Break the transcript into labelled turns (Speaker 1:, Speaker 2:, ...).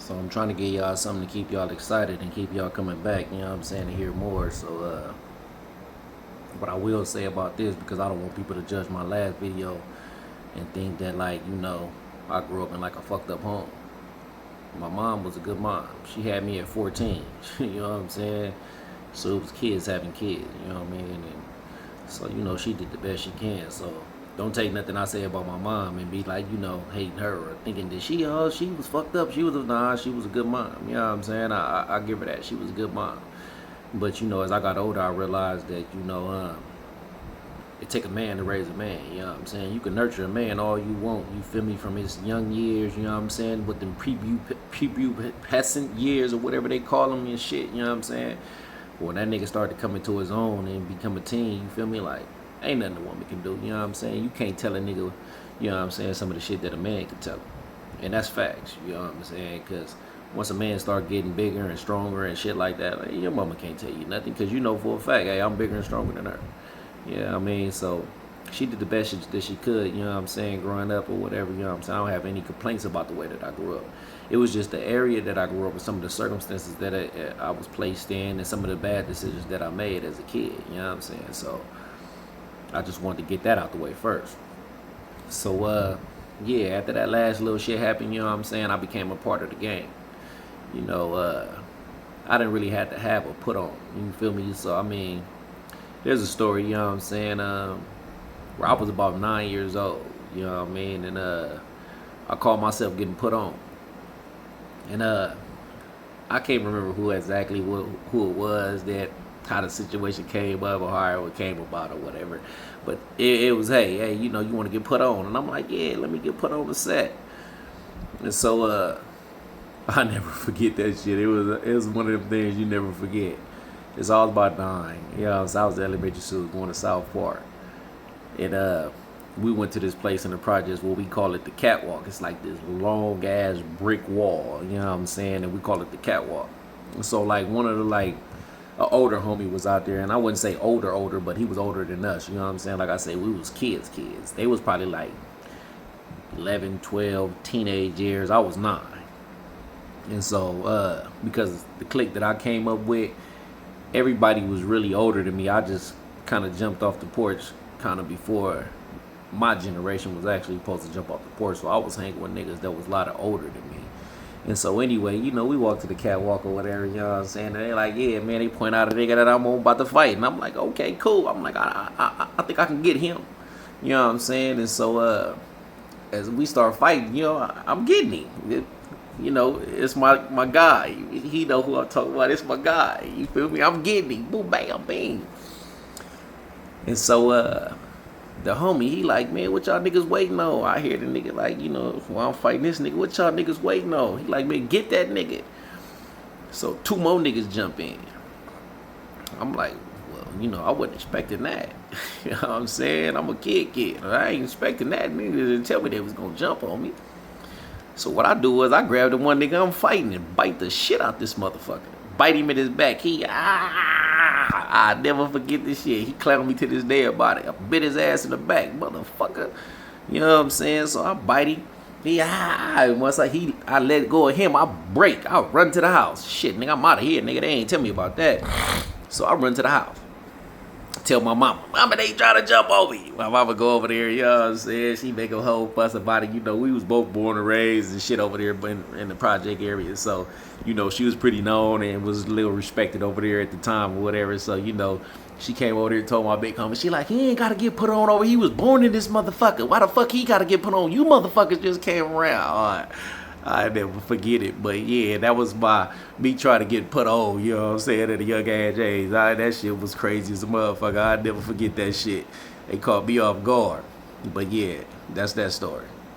Speaker 1: So I'm trying to get y'all something to keep y'all excited and keep y'all coming back, you know what I'm saying, to hear more. So what I will say about this, because I don't want people to judge my last video and think that, like, I grew up in like a fucked up home. My mom was a good mom. She had me at 14. You know what I'm saying? So it was kids having kids, you know what I mean? And so, she did the best she can. So don't take nothing I say about my mom and be like, hating her or thinking that she was fucked up. She was a good mom. You know what I'm saying? I give her that. She was a good mom. But, as I got older, I realized that, it take a man to raise a man, you know what I'm saying? You can nurture a man all you want, you feel me, from his young years, you know what I'm saying, with them prepubescent years or whatever they call them and shit, you know what I'm saying? When that nigga started to come into his own and become a teen, you feel me, like, ain't nothing a woman can do, you know what I'm saying? You can't tell a nigga, you know what I'm saying, some of the shit that a man can tell him. And that's facts, you know what I'm saying, because once a man start getting bigger and stronger and shit like that, like, your mama can't tell you nothing, because you know for a fact, hey, I'm bigger and stronger than her. Yeah, I mean, so she did the best that she could, you know what I'm saying, growing up or whatever, you know what I'm saying. I don't have any complaints about the way that I grew up. It was just the area that I grew up with, some of the circumstances that I was placed in, and some of the bad decisions that I made as a kid, you know what I'm saying. So I just wanted to get that out the way first. So, yeah, after that last little shit happened, you know what I'm saying, I became a part of the game. I didn't really have to have a put on, you feel me? So, I mean, there's a story, you know what I'm saying, where I was about 9 years old, you know what I mean, and I called myself getting put on. And I can't remember who it was, that how the situation came up or how it came about or whatever. But it was, hey, you want to get put on. And I'm like, yeah, let me get put on the set. And so I never forget that shit. It was one of them things you never forget. It's all about dying. So I was in elementary school going to South Park. And we went to this place in the projects where we call it the catwalk. It's like this long ass brick wall, you know what I'm saying? And we call it the catwalk. And so like one of the an older homie was out there, and I wouldn't say older, but he was older than us, you know what I'm saying? Like I say, we was kids. They was probably like 11, 12, teenage years. I was 9. And so because the clique that I came up with, everybody was really older than me. I just kind of jumped off the porch kind of before my generation was actually supposed to jump off the porch. So I was hanging with niggas that was a lot older than me. And so anyway, we walked to the catwalk or whatever, you know what I'm saying? And they like, yeah, man, they point out a nigga that I'm about to fight. And I'm like, okay, cool. I'm like, I think I can get him. You know what I'm saying? And so as we start fighting, I'm getting him. It's my guy. He know who I'm talking about. It's my guy. You feel me? I'm getting him. Boom, bam, bing. And so the homie, he like, man, what y'all niggas waiting on? I hear the nigga like, while I'm fighting this nigga, what y'all niggas waiting on? He like, man, get that nigga. So 2 more niggas jump in. I'm like, well, I wasn't expecting that. You know what I'm saying? I'm a kid. I ain't expecting that nigga to tell me they was gonna jump on me. So what I do was I grab the one nigga I'm fighting and bite the shit out this motherfucker. Bite him in his back. I never forget this shit. He clowned me to this day about it. I bit his ass in the back, motherfucker. You know what I'm saying? So I bite him. Once I let go of him, I break. I run to the house. Shit, nigga, I'm out of here, nigga. They ain't tell me about that. So I run to the house. Tell my mama, they trying to jump over you. My mama go over there, you know what I'm saying? She make a whole fuss about it. We was both born and raised and shit over there in the project area. So, she was pretty known and was a little respected over there at the time or whatever. So, she came over there and told my big homie, she like, he ain't got to get put on over. He was born in this motherfucker. Why the fuck he got to get put on? You motherfuckers just came around. All right. I never forget it, but yeah, that was me trying to get put on, you know what I'm saying, at a young age. That shit was crazy as a motherfucker. I'd never forget that shit. They caught me off guard. But yeah, that's that story.